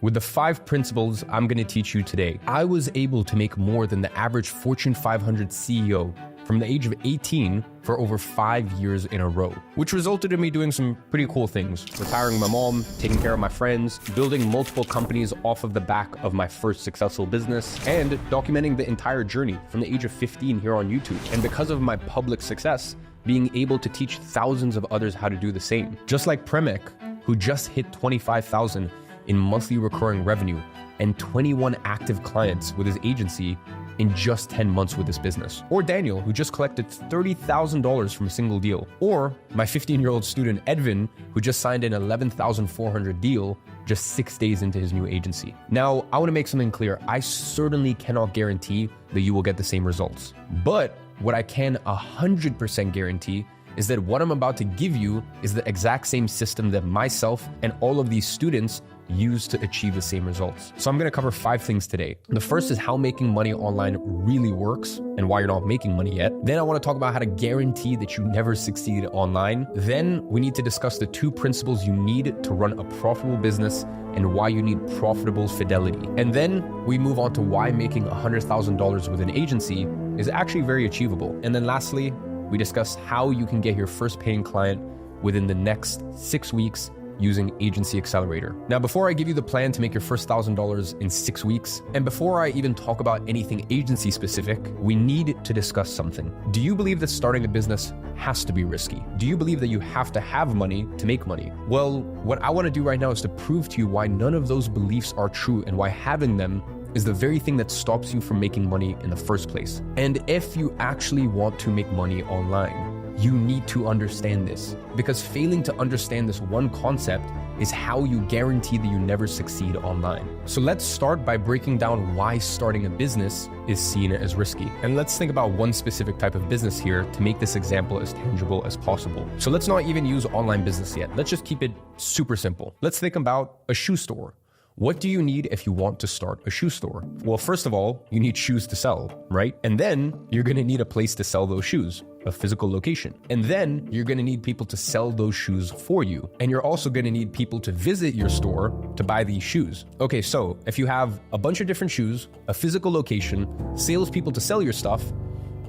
With the 5 principles I'm going to teach you today, I was able to make more than the average Fortune 500 CEO from the age of 18 for over 5 years in a row, which resulted in me doing some pretty cool things. Retiring my mom, taking care of my friends, building multiple companies off of the back of my first successful business, and documenting the entire journey from the age of 15 here on YouTube. And because of my public success, being able to teach thousands of others how to do the same. Just like Premek, who just hit 25,000 in monthly recurring revenue and 21 active clients with his agency in just 10 months with this business. Or Daniel, who just collected $30,000 from a single deal. Or my 15-year-old student, Edvin, who just signed an $11,400 deal just 6 days into his new agency. Now, I want to make something clear. I certainly cannot guarantee that you will get the same results. But what I can 100% guarantee is that what I'm about to give you is the exact same system that myself and all of these students use to achieve the same results. So I'm going to cover 5 things today. The first is how making money online really works and why you're not making money yet. Then I want to talk about how to guarantee that you never succeed online. Then we need to discuss the 2 principles you need to run a profitable business and why you need profitable fidelity. And then we move on to why making $100,000 with an agency is actually very achievable. And then lastly, we discuss how you can get your first paying client within the next 6 weeks using Agency Accelerator. Now, before I give you the plan to make your first $1,000 in 6 weeks, and before I even talk about anything agency specific, we need to discuss something. Do you believe that starting a business has to be risky? Do you believe that you have to have money to make money? Well, what I want to do right now is to prove to you why none of those beliefs are true and why having them is the very thing that stops you from making money in the first place. And if you actually want to make money online, you need to understand this, because failing to understand this one concept is how you guarantee that you never succeed online. So let's start by breaking down why starting a business is seen as risky. And let's think about one specific type of business here to make this example as tangible as possible. So let's not even use online business yet. Let's just keep it super simple. Let's think about a shoe store. What do you need if you want to start a shoe store? Well, first of all, you need shoes to sell, right? And then you're gonna need a place to sell those shoes, a physical location. And then you're gonna need people to sell those shoes for you. And you're also gonna need people to visit your store to buy these shoes. Okay, so if you have a bunch of different shoes, a physical location, salespeople to sell your stuff,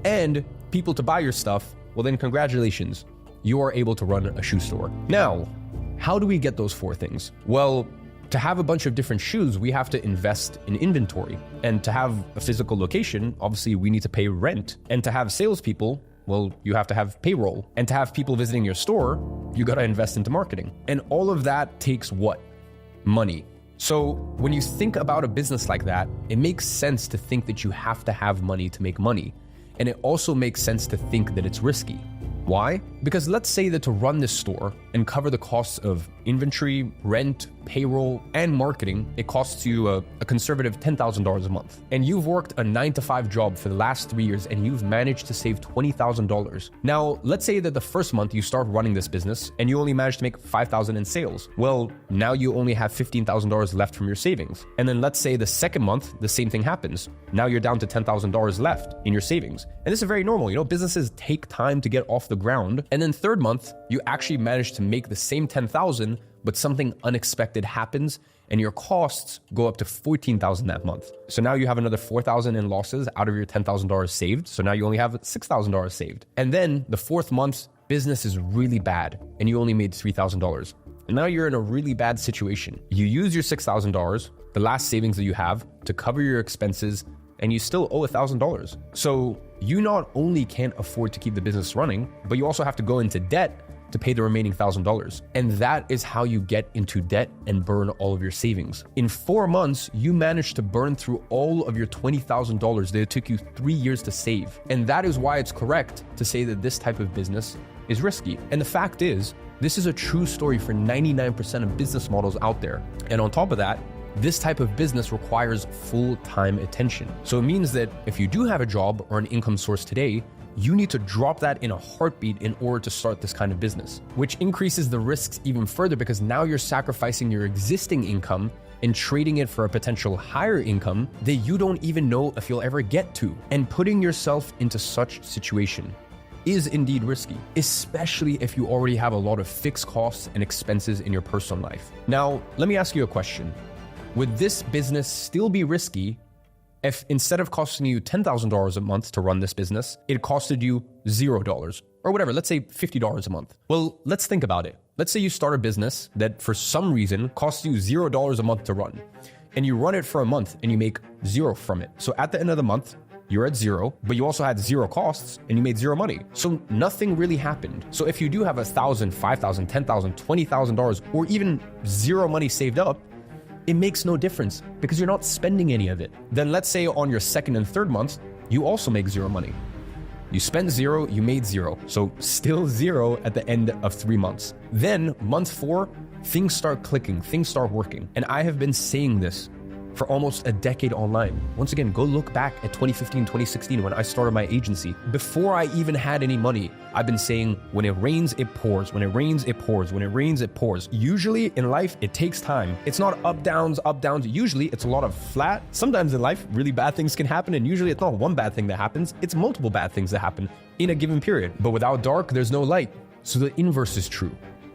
and people to buy your stuff, well then congratulations, you are able to run a shoe store. Now, how do we get those 4 things? Well, to have a bunch of different shoes, we have to invest in inventory. And to have a physical location, obviously we need to pay rent. And to have salespeople, well, you have to have payroll. And to have people visiting your store, you gotta invest into marketing. And all of that takes what? Money. So when you think about a business like that, it makes sense to think that you have to have money to make money. And it also makes sense to think that it's risky. Why? Because let's say that to run this store and cover the costs of inventory, rent, payroll, and marketing, it costs you a conservative $10,000 a month. And you've worked a 9-to-5 job for the last 3 years and you've managed to save $20,000. Now, let's say that the first month you start running this business and you only managed to make $5,000 in sales. Well, now you only have $15,000 left from your savings. And then let's say the second month, the same thing happens. Now you're down to $10,000 left in your savings. And this is very normal. You know, businesses take time to get off the ground. And then third month, you actually manage to make the same 10,000, but something unexpected happens and your costs go up to 14,000 that month. So now you have another 4,000 in losses out of your $10,000 saved. So now you only have $6,000 saved. And then the fourth month, business is really bad and you only made $3,000. And now you're in a really bad situation. You use your $6,000, the last savings that you have, to cover your expenses, and you still owe $1,000. So you not only can't afford to keep the business running, but you also have to go into debt to pay the remaining $1,000. And that is how you get into debt and burn all of your savings. In 4 months, you managed to burn through all of your $20,000 that it took you 3 years to save. And that is why it's correct to say that this type of business is risky. And the fact is, this is a true story for 99% of business models out there. And on top of that, this type of business requires full-time attention. So it means that if you do have a job or an income source today, you need to drop that in a heartbeat in order to start this kind of business, which increases the risks even further because now you're sacrificing your existing income and trading it for a potential higher income that you don't even know if you'll ever get to. And putting yourself into such situation is indeed risky, especially if you already have a lot of fixed costs and expenses in your personal life. Now, let me ask you a question. Would this business still be risky if instead of costing you $10,000 a month to run this business, it costed you $0 or whatever, let's say $50 a month? Well, let's think about it. Let's say you start a business that for some reason costs you $0 a month to run, and you run it for a month and you make zero from it. So at the end of the month, you're at zero, but you also had zero costs and you made zero money. So nothing really happened. So if you do have $1,000, $5,000, $10,000, $20,000, or even zero money saved up, it makes no difference because you're not spending any of it. Then let's say on your second and third months, you also make zero money. You spent zero, you made zero. So still zero at the end of 3 months. Then month 4, things start clicking, things start working. And I have been saying this for almost a decade online. Once again, go look back at 2015, 2016 when I started my agency. Before I even had any money, I've been saying, when it rains, it pours. When it rains, it pours. When it rains, it pours. Usually in life, it takes time. It's not up, downs, up, downs. Usually it's a lot of flat. Sometimes in life, really bad things can happen. And usually it's not one bad thing that happens. It's multiple bad things that happen in a given period. But without dark, there's no light. So the inverse is true.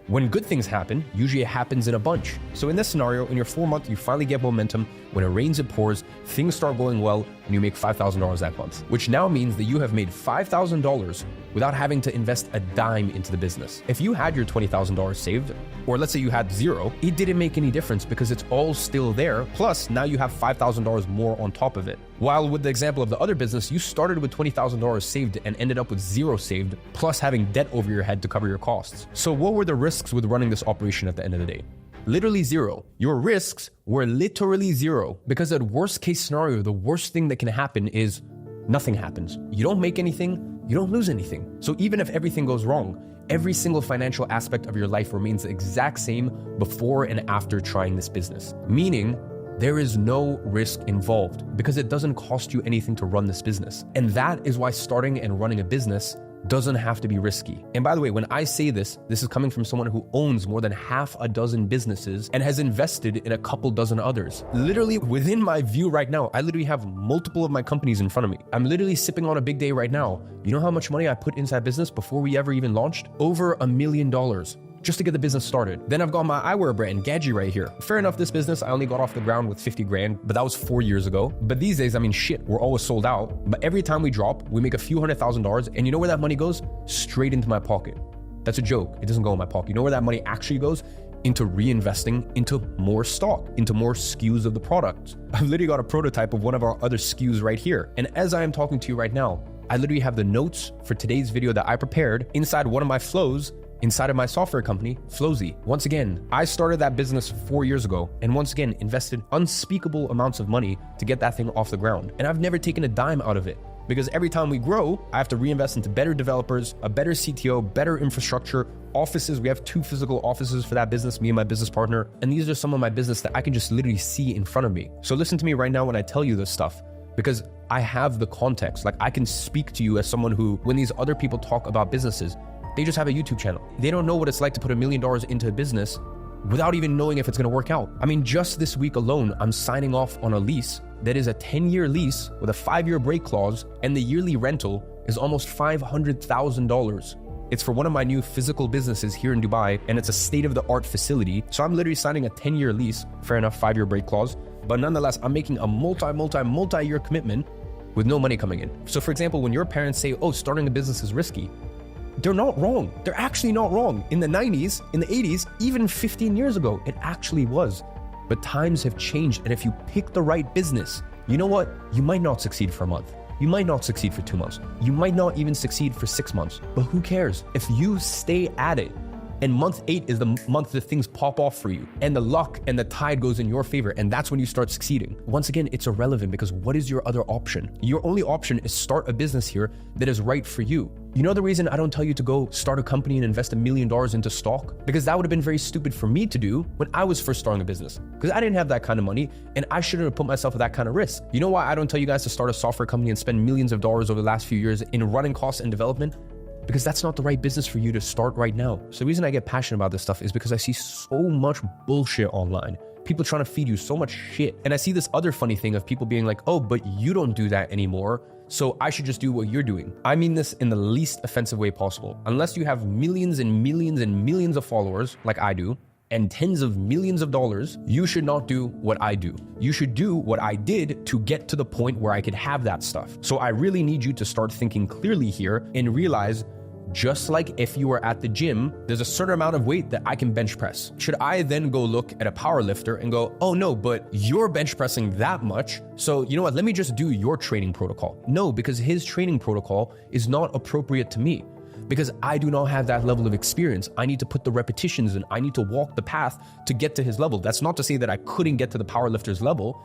When good things happen, usually it happens in a bunch. So in this scenario, in your 4 month, you finally get momentum. When it rains, it pours, things start going well, and you make $5,000 that month, which now means that you have made $5,000 without having to invest a dime into the business. If you had your $20,000 saved, or let's say you had zero, it didn't make any difference because it's all still there. Plus, now you have $5,000 more on top of it. While with the example of the other business, you started with $20,000 saved and ended up with zero saved, plus having debt over your head to cover your costs. So what were the risks with running this operation at the end of the day? Literally zero. Your risks were literally zero because at worst case scenario, the worst thing that can happen is nothing happens. You don't make anything, you don't lose anything. So even if everything goes wrong, every single financial aspect of your life remains the exact same before and after trying this business. Meaning, there is no risk involved because it doesn't cost you anything to run this business. And that is why starting and running a business doesn't have to be risky. And by the way, when I say this is coming from someone who owns more than half a dozen businesses and has invested in a couple dozen others. Literally within my view right now, I literally have multiple of my companies in front of me. I'm literally sipping on a big day right now. You know how much money I put into that business before we ever even launched? Over $1 million. Just to get the business started. Then I've got my eyewear brand, Gadget, right here. Fair enough, this business, I only got off the ground with 50 grand, but that was 4 years ago. But these days, I mean, shit, we're always sold out. But every time we drop, we make a few $100,000, and you know where that money goes? Straight into my pocket. That's a joke. It doesn't go in my pocket. You know where that money actually goes? Into reinvesting into more stock, into more SKUs of the product. I've literally got a prototype of one of our other SKUs right here. And as I am talking to you right now, I literally have the notes for today's video that I prepared inside one of my flows inside of my software company, Flowzy. Once again, I started that business 4 years ago and once again invested unspeakable amounts of money to get that thing off the ground. And I've never taken a dime out of it because every time we grow, I have to reinvest into better developers, a better CTO, better infrastructure, offices. We have 2 physical offices for that business, me and my business partner. And these are some of my business that I can just literally see in front of me. So listen to me right now when I tell you this stuff, because I have the context. Like I can speak to you as someone who, when these other people talk about businesses, they just have a YouTube channel. They don't know what it's like to put $1 million into a business without even knowing if it's gonna work out. I mean, just this week alone, I'm signing off on a lease that is a 10-year lease with a 5-year break clause, and the yearly rental is almost $500,000. It's for one of my new physical businesses here in Dubai, and it's a state-of-the-art facility. So I'm literally signing a 10-year lease, fair enough, 5-year break clause, but nonetheless, I'm making a multi-year commitment with no money coming in. So for example, when your parents say, oh, starting a business is risky, they're not wrong. They're actually not wrong. In the 90s, in the 80s, even 15 years ago, it actually was. But times have changed, and if you pick the right business, you know what? You might not succeed for a month. You might not succeed for 2 months. You might not even succeed for 6 months. But who cares? If you stay at it, and month 8 is the month that things pop off for you, and the luck and the tide goes in your favor, and that's when you start succeeding. Once again, it's irrelevant because what is your other option? Your only option is start a business here that is right for you. You know the reason I don't tell you to go start a company and invest $1 million into stock? Because that would have been very stupid for me to do when I was first starting a business. Because I didn't have that kind of money and I shouldn't have put myself at that kind of risk. You know why I don't tell you guys to start a software company and spend millions of dollars over the last few years in running costs and development? Because that's not the right business for you to start right now. So the reason I get passionate about this stuff is because I see so much bullshit online. People trying to feed you so much shit. And I see this other funny thing of people being like, oh, but you don't do that anymore, so I should just do what you're doing. I mean this in the least offensive way possible. Unless you have millions and millions and millions of followers like I do, and tens of millions of dollars, you should not do what I do. You should do what I did to get to the point where I could have that stuff. So I really need you to start thinking clearly here and realize, just like if you were at the gym, there's a certain amount of weight that I can bench press. Should I then go look at a power lifter and go, oh no, but you're bench pressing that much, so you know what, let me just do your training protocol? No, because his training protocol is not appropriate to me. Because I do not have that level of experience. I need to put the repetitions in. I need to walk the path to get to his level. That's not to say that I couldn't get to the powerlifter's level,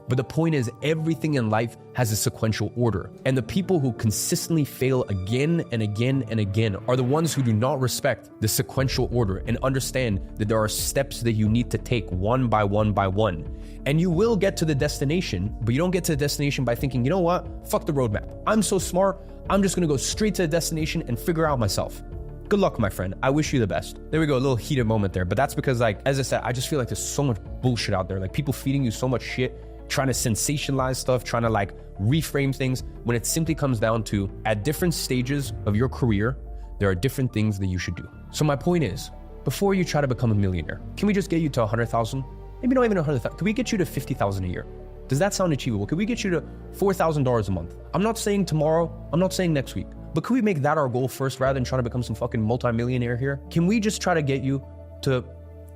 but the point is, everything in life has a sequential order. And the people who consistently fail again and again and again are the ones who do not respect the sequential order and understand that there are steps that you need to take one by one by one. And you will get to the destination, but you don't get to the destination by thinking, you know what, fuck the roadmap. I'm so smart, I'm just gonna go straight to the destination and figure out myself. Good luck, my friend. I wish you the best. There we go, a little heated moment there. But that's because, like, as I said, I just feel like there's so much bullshit out there. Like, people feeding you so much shit, trying to sensationalize stuff, trying to like reframe things, when it simply comes down to, at different stages of your career, there are different things that you should do. So my point is, before you try to become a millionaire, can we just get you to 100,000? Maybe not even 100,000. Can we get you to 50,000 a year? Does that sound achievable? Can we get you to $4,000 a month? I'm not saying tomorrow, I'm not saying next week, but can we make that our goal first rather than trying to become some fucking multimillionaire here? Can we just try to get you to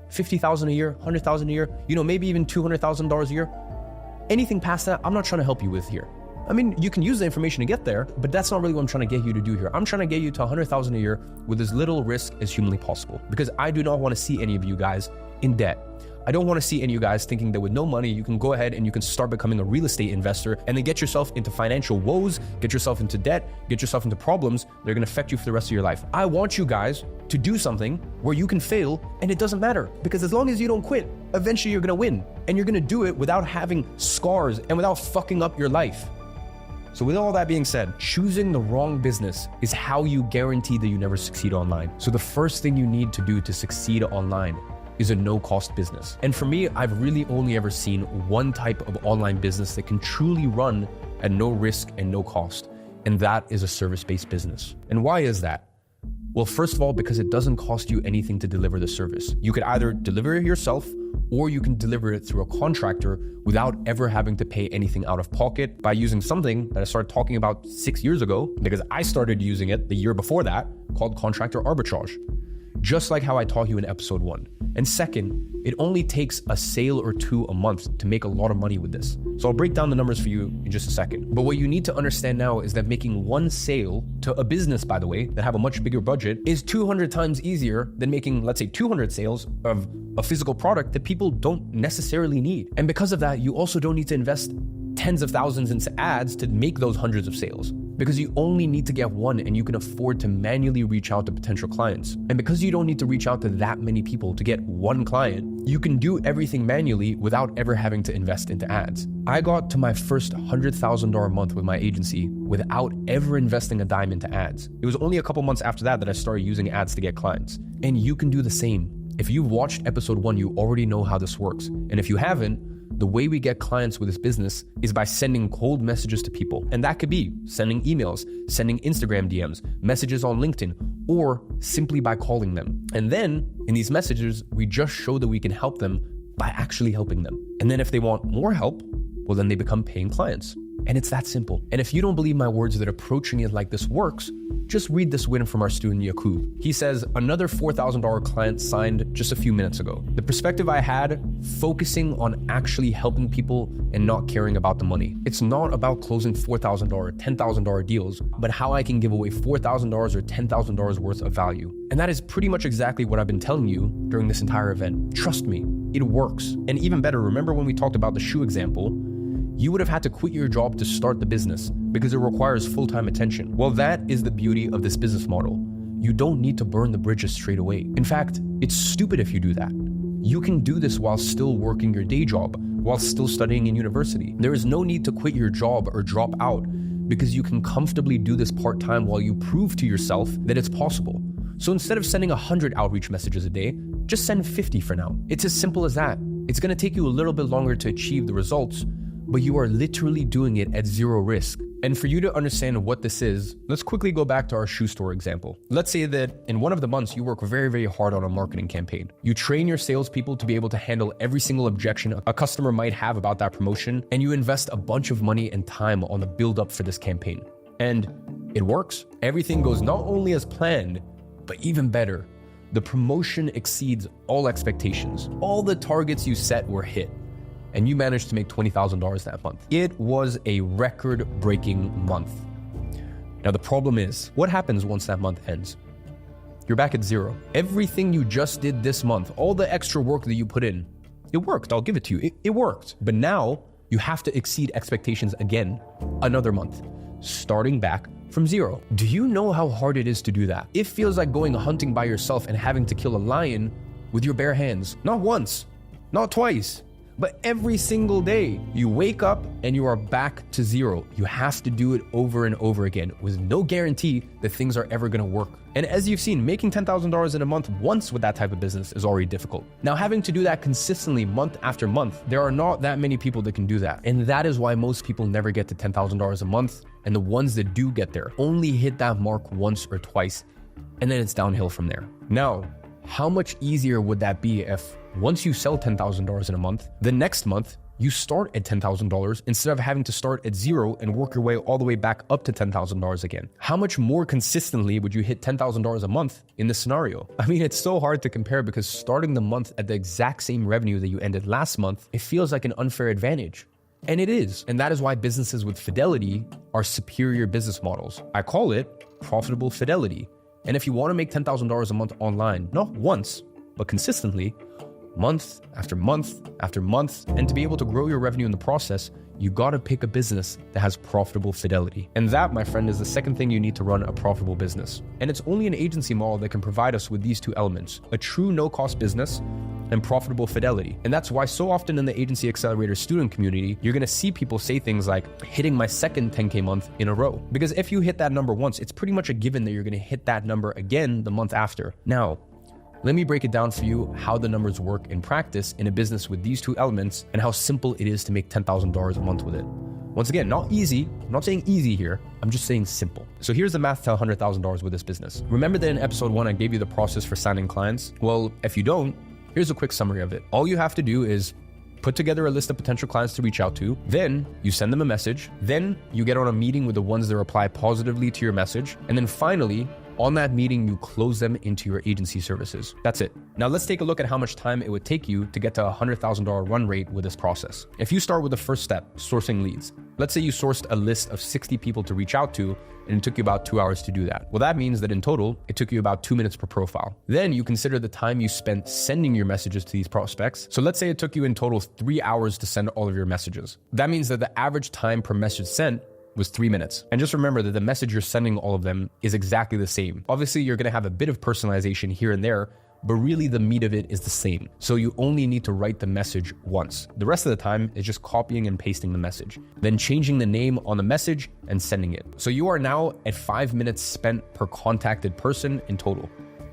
50,000 a year, 100,000 a year, you know, maybe even $200,000 a year? Anything past that, I'm not trying to help you with here. I mean, you can use the information to get there, but that's not really what I'm trying to get you to do here. I'm trying to get you to 100,000 a year with as little risk as humanly possible, because I do not want to see any of you guys in debt. I don't want to see any of you guys thinking that with no money, you can go ahead and you can start becoming a real estate investor and then get yourself into financial woes, get yourself into debt, get yourself into problems that are going to affect you for the rest of your life. I want you guys to do something where you can fail and it doesn't matter, because as long as you don't quit, eventually you're going to win, and you're going to do it without having scars and without fucking up your life. So with all that being said, choosing the wrong business is how you guarantee that you never succeed online. So the first thing you need to do to succeed online is a no-cost business. And for me, I've really only ever seen one type of online business that can truly run at no risk and no cost, and that is a service-based business. And why is that? Well, first of all, because it doesn't cost you anything to deliver the service. You could either deliver it yourself, or you can deliver it through a contractor without ever having to pay anything out of pocket by using something that I started talking about 6 years ago, because I started using it the year before that, called contractor arbitrage. Just like how I taught you in episode 1. And second, it only takes a sale or two a month to make a lot of money with this. So I'll break down the numbers for you in just a second. But what you need to understand now is that making one sale to a business, by the way, that have a much bigger budget is 200 times easier than making, let's say, 200 sales of a physical product that people don't necessarily need. And because of that, you also don't need to invest tens of thousands into ads to make those hundreds of sales, because you only need to get one and you can afford to manually reach out to potential clients. And because you don't need to reach out to that many people to get one client, you can do everything manually without ever having to invest into ads. I got to my first $100,000 month with my agency without ever investing a dime into ads. It was only a couple months after that I started using ads to get clients. And you can do the same. If you've watched episode 1, you already know how this works. And if you haven't, the way we get clients with this business is by sending cold messages to people. And that could be sending emails, sending Instagram DMs, messages on LinkedIn, or simply by calling them. And then in these messages, we just show that we can help them by actually helping them. And then if they want more help, well, then they become paying clients. And it's that simple. And if you don't believe my words that approaching it like this works, just read this win from our student Yakub. He says, another $4,000 client signed just a few minutes ago. The perspective I had, focusing on actually helping people and not caring about the money. It's not about closing $4,000 or $10,000 deals, but how I can give away $4,000 or $10,000 worth of value. And that is pretty much exactly what I've been telling you during this entire event. Trust me, it works. And even better, remember when we talked about the shoe example? You would have had to quit your job to start the business because it requires full-time attention. Well, that is the beauty of this business model. You don't need to burn the bridges straight away. In fact, it's stupid if you do that. You can do this while still working your day job, while still studying in university. There is no need to quit your job or drop out, because you can comfortably do this part-time while you prove to yourself that it's possible. So instead of sending 100 outreach messages a day, just send 50 for now. It's as simple as that. It's gonna take you a little bit longer to achieve the results, but you are literally doing it at zero risk. And for you to understand what this is, let's quickly go back to our shoe store example. Let's say that in one of the months, you work very, very hard on a marketing campaign. You train your salespeople to be able to handle every single objection a customer might have about that promotion, and you invest a bunch of money and time on the build up for this campaign. And it works. Everything goes not only as planned, but even better. The promotion exceeds all expectations. All the targets you set were hit, and you managed to make $20,000 that month. It was a record-breaking month. Now the problem is, what happens once that month ends? You're back at zero. Everything you just did this month, all the extra work that you put in, it worked. I'll give it to you. It worked. But now you have to exceed expectations again another month, starting back from zero. Do you know how hard it is to do that? It feels like going hunting by yourself and having to kill a lion with your bare hands. Not once, not twice, but every single day. You wake up and you are back to zero. You have to do it over and over again with no guarantee that things are ever gonna work. And as you've seen, making $10,000 in a month once with that type of business is already difficult. Now, having to do that consistently month after month, there are not that many people that can do that. And that is why most people never get to $10,000 a month. And the ones that do get there only hit that mark once or twice, and then it's downhill from there. Now, how much easier would that be if once you sell $10,000 in a month, the next month you start at $10,000 instead of having to start at zero and work your way all the way back up to $10,000 again? How much more consistently would you hit $10,000 a month in this scenario? I mean, it's so hard to compare because starting the month at the exact same revenue that you ended last month, it feels like an unfair advantage. And it is. And that is why businesses with fidelity are superior business models. I call it profitable fidelity. And if you want to make $10,000 a month online, not once, but consistently, month after month after month, and to be able to grow your revenue in the process, you got to pick a business that has profitable fidelity. And that, my friend, is the second thing you need to run a profitable business. And it's only an agency model that can provide us with these two elements: a true no-cost business and profitable fidelity. And that's why so often in the Agency Accelerator student community, you're gonna see people say things like, hitting my second 10K month in a row. Because if you hit that number once, it's pretty much a given that you're gonna hit that number again the month after. Now, let me break it down for you how the numbers work in practice in a business with these two elements and how simple it is to make $10,000 a month with it. Once again, not easy. I'm not saying easy here. I'm just saying simple. So here's the math to $100,000 with this business. Remember that in episode 1, I gave you the process for signing clients? Well, if you don't, here's a quick summary of it. All you have to do is put together a list of potential clients to reach out to. Then you send them a message. Then you get on a meeting with the ones that reply positively to your message. And then finally, on that meeting, you close them into your agency services. That's it. Now let's take a look at how much time it would take you to get to a $100,000 run rate with this process. If you start with the first step, sourcing leads. Let's say you sourced a list of 60 people to reach out to, and it took you about 2 hours to do that. Well, that means that in total, it took you about 2 minutes per profile. Then you consider the time you spent sending your messages to these prospects. So let's say it took you in total 3 hours to send all of your messages. That means that the average time per message sent was 3 minutes. And just remember that the message you're sending all of them is exactly the same. Obviously, you're gonna have a bit of personalization here and there, but really the meat of it is the same. So you only need to write the message once. The rest of the time is just copying and pasting the message, then changing the name on the message and sending it. So you are now at 5 minutes spent per contacted person in total,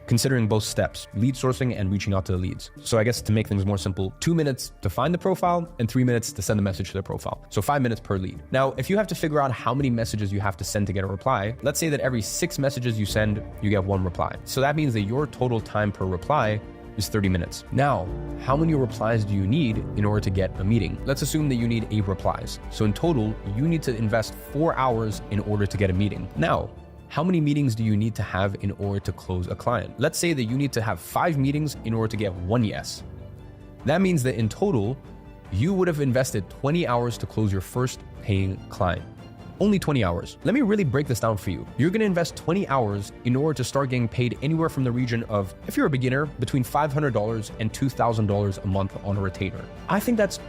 considering both steps, lead sourcing and reaching out to the leads. So I guess to make things more simple, 2 minutes to find the profile and 3 minutes to send the message to the profile. So 5 minutes per lead. Now, if you have to figure out how many messages you have to send to get a reply, let's say that every 6 messages you send, you get 1 reply. So that means that your total time per reply is 30 minutes. Now, how many replies do you need in order to get a meeting? Let's assume that you need 8 replies. So in total, you need to invest 4 hours in order to get a meeting. Now, how many meetings do you need to have in order to close a client? Let's say that you need to have 5 meetings in order to get 1 yes. That means that in total, you would have invested 20 hours to close your first paying client. Only 20 hours. Let me really break this down for you. You're gonna invest 20 hours in order to start getting paid anywhere from the region of, if you're a beginner, between $500 and $2,000 a month on a retainer. I think that's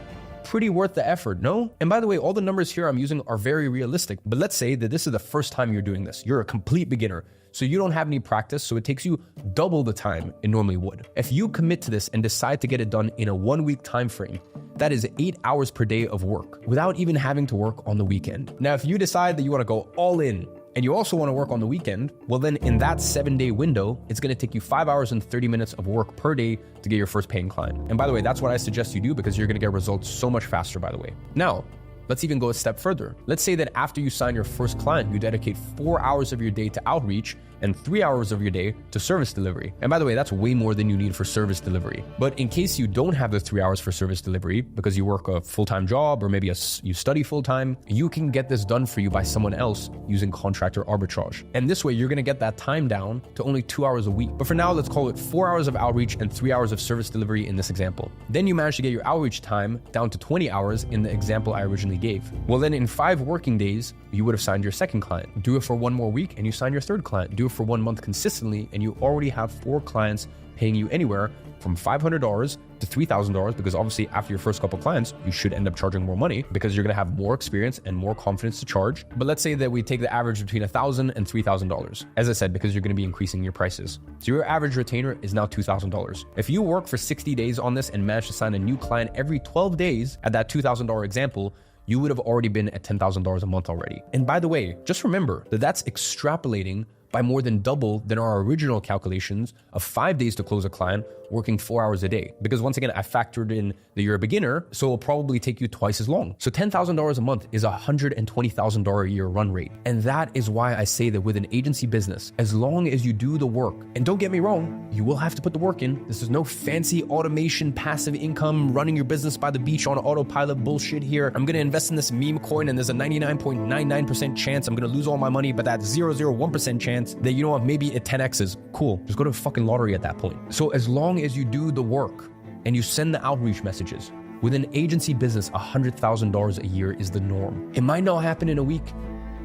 pretty worth the effort, no? And by the way, all the numbers here I'm using are very realistic, but let's say that this is the first time you're doing this. You're a complete beginner, so you don't have any practice, so it takes you double the time it normally would. If you commit to this and decide to get it done in a 1-week time frame, that is 8 hours per day of work without even having to work on the weekend. Now, if you decide that you want to go all in and you also want to work on the weekend, well then in that 7-day window, it's going to take you 5 hours and 30 minutes of work per day to get your first paying client. And by the way, that's what I suggest you do because you're going to get results so much faster, by the way. Now, Let's even go a step further. Let's say that after you sign your first client, you dedicate 4 hours of your day to outreach and 3 hours of your day to service delivery. And by the way, that's way more than you need for service delivery. But in case you don't have the 3 hours for service delivery because you work a full-time job or maybe you study full-time, you can get this done for you by someone else using contractor arbitrage. And this way, you're gonna get that time down to only 2 hours a week. But for now, let's call it 4 hours of outreach and 3 hours of service delivery in this example. Then you manage to get your outreach time down to 20 hours in the example I originally gave. Well, then in 5 working days, you would have signed your second client. Do it for 1 more week and you sign your third client. Do it for 1 month consistently and you already have 4 clients paying you anywhere from $500 to $3,000, because obviously after your first couple clients, you should end up charging more money because you're gonna have more experience and more confidence to charge. But let's say that we take the average between $1,000 and $3,000. As I said, because you're gonna be increasing your prices. So your average retainer is now $2,000. If you work for 60 days on this and manage to sign a new client every 12 days at that $2,000 example, you would have already been at $10,000 a month already. And by the way, just remember that that's extrapolating by more than double than our original calculations of 5 days to close a client working 4 hours a day. Because once again, I factored in that you're a beginner, so it'll probably take you twice as long. So $10,000 a month is a $120,000 a year run rate. And that is why I say that with an agency business, as long as you do the work, and don't get me wrong, you will have to put the work in. This is no fancy automation, passive income, running your business by the beach on autopilot bullshit here. I'm gonna invest in this meme coin and there's a 99.99% chance I'm gonna lose all my money, but that 0.01% chance that, you know what, maybe it 10x's. Cool, just go to a fucking lottery at that point. So as long as you do the work and you send the outreach messages, with an agency business, $100,000 a year is the norm. It might not happen in a week.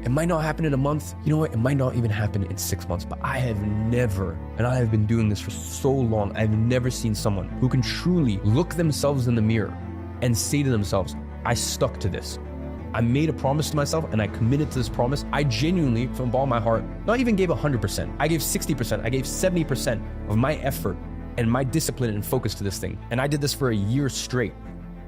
It might not happen in a month. You know what? It might not even happen in 6 months, but I have never, and I have been doing this for so long, I've never seen someone who can truly look themselves in the mirror and say to themselves, I stuck to this. I made a promise to myself and I committed to this promise. I genuinely, from all my heart, not even gave 100%. I gave 60%. I gave 70% of my effort and my discipline and focus to this thing. And I did this for a year straight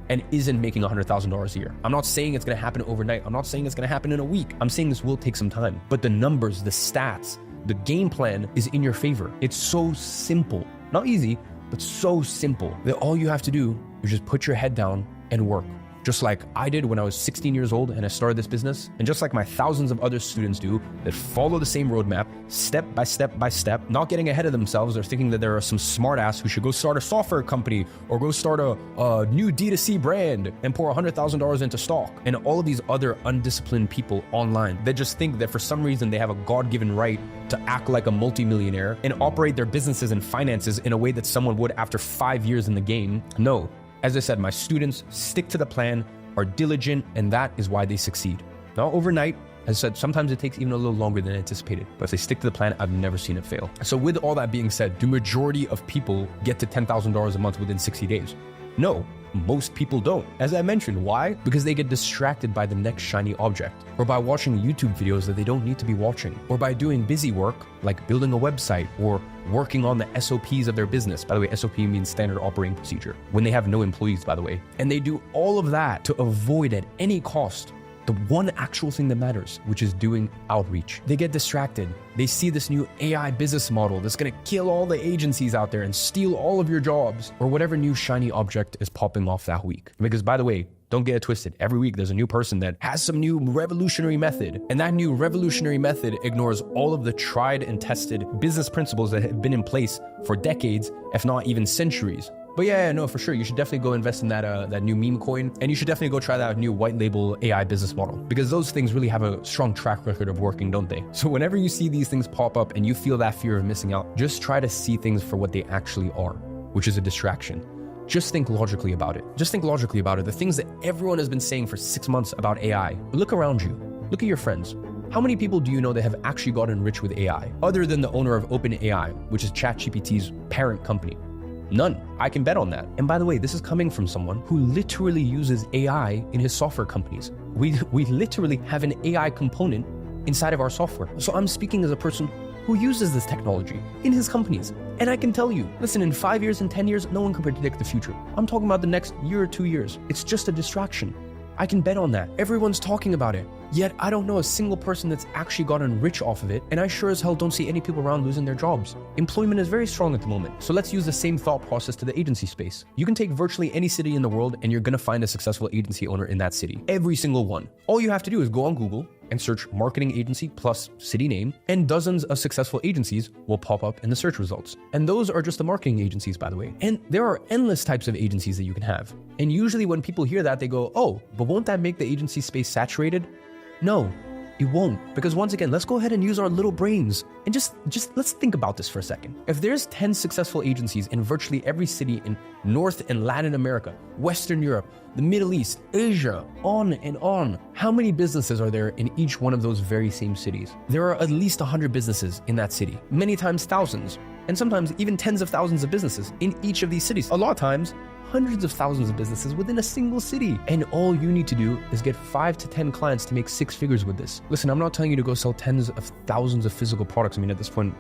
and isn't making $100,000 a year. I'm not saying it's gonna happen overnight. I'm not saying it's gonna happen in a week. I'm saying this will take some time. But the numbers, the stats, the game plan is in your favor. It's so simple. Not easy, but so simple that all you have to do is just put your head down and work. Just like I did when I was 16 years old and I started this business, and just like my thousands of other students do that follow the same roadmap, step by step by step, not getting ahead of themselves or thinking that there are some smartass who should go start a software company or go start a new D2C brand and pour $100,000 into stock. And all of these other undisciplined people online that just think that for some reason they have a God-given right to act like a multimillionaire and operate their businesses and finances in a way that someone would after 5 years in the game. No. As I said, my students stick to the plan, are diligent, and that is why they succeed. Not overnight. As I said, sometimes it takes even a little longer than anticipated, but if they stick to the plan, I've never seen it fail. So with all that being said, do majority of people get to $10,000 a month within 60 days? No, most people don't. As I mentioned, why? Because they get distracted by the next shiny object, or by watching YouTube videos that they don't need to be watching, or by doing busy work like building a website or working on the SOPs of their business. By the way, SOP means standard operating procedure, when they have no employees, by the way. And they do all of that to avoid at any cost the one actual thing that matters, which is doing outreach. They get distracted. They see this new AI business model that's gonna kill all the agencies out there and steal all of your jobs, or whatever new shiny object is popping off that week. Because by the way, don't get it twisted. Every week there's a new person that has some new revolutionary method, and that new revolutionary method ignores all of the tried and tested business principles that have been in place for decades, if not even centuries. But yeah, no, for sure. You should definitely go invest in that new meme coin, and you should definitely go try that new white label AI business model, because those things really have a strong track record of working, don't they? So whenever you see these things pop up and you feel that fear of missing out, just try to see things for what they actually are, which is a distraction. Just think logically about it. Just think logically about it. The things that everyone has been saying for 6 months about AI. Look around you. Look at your friends. How many people do you know that have actually gotten rich with AI, other than the owner of OpenAI, which is ChatGPT's parent company? None. I can bet on that. And by the way, this is coming from someone who literally uses AI in his software companies. We literally have an AI component inside of our software. So I'm speaking as a person who uses this technology in his companies. And I can tell you, listen, in 5 years and 10 years, no one can predict the future. I'm talking about the next year or 2 years. It's just a distraction. I can bet on that. Everyone's talking about it. Yet I don't know a single person that's actually gotten rich off of it, and I sure as hell don't see any people around losing their jobs. Employment is very strong at the moment, so let's use the same thought process to the agency space. You can take virtually any city in the world and you're gonna find a successful agency owner in that city. Every single one. All you have to do is go on Google and search marketing agency plus city name, and dozens of successful agencies will pop up in the search results. And those are just the marketing agencies, by the way. And there are endless types of agencies that you can have. And usually when people hear that, they go, oh, but won't that make the agency space saturated? No, it won't. Because once again, let's go ahead and use our little brains and just let's think about this for a second. If there's 10 successful agencies in virtually every city in North and Latin America, Western Europe, the Middle East, Asia, on and on, how many businesses are there in each one of those very same cities? There are at least 100 businesses in that city, many times thousands, and sometimes even tens of thousands of businesses in each of these cities. A lot of times, hundreds of thousands of businesses within a single city. And all you need to do is get 5 to 10 clients to make 6 figures with this. Listen, I'm not telling you to go sell tens of thousands of physical products. I mean, at this point,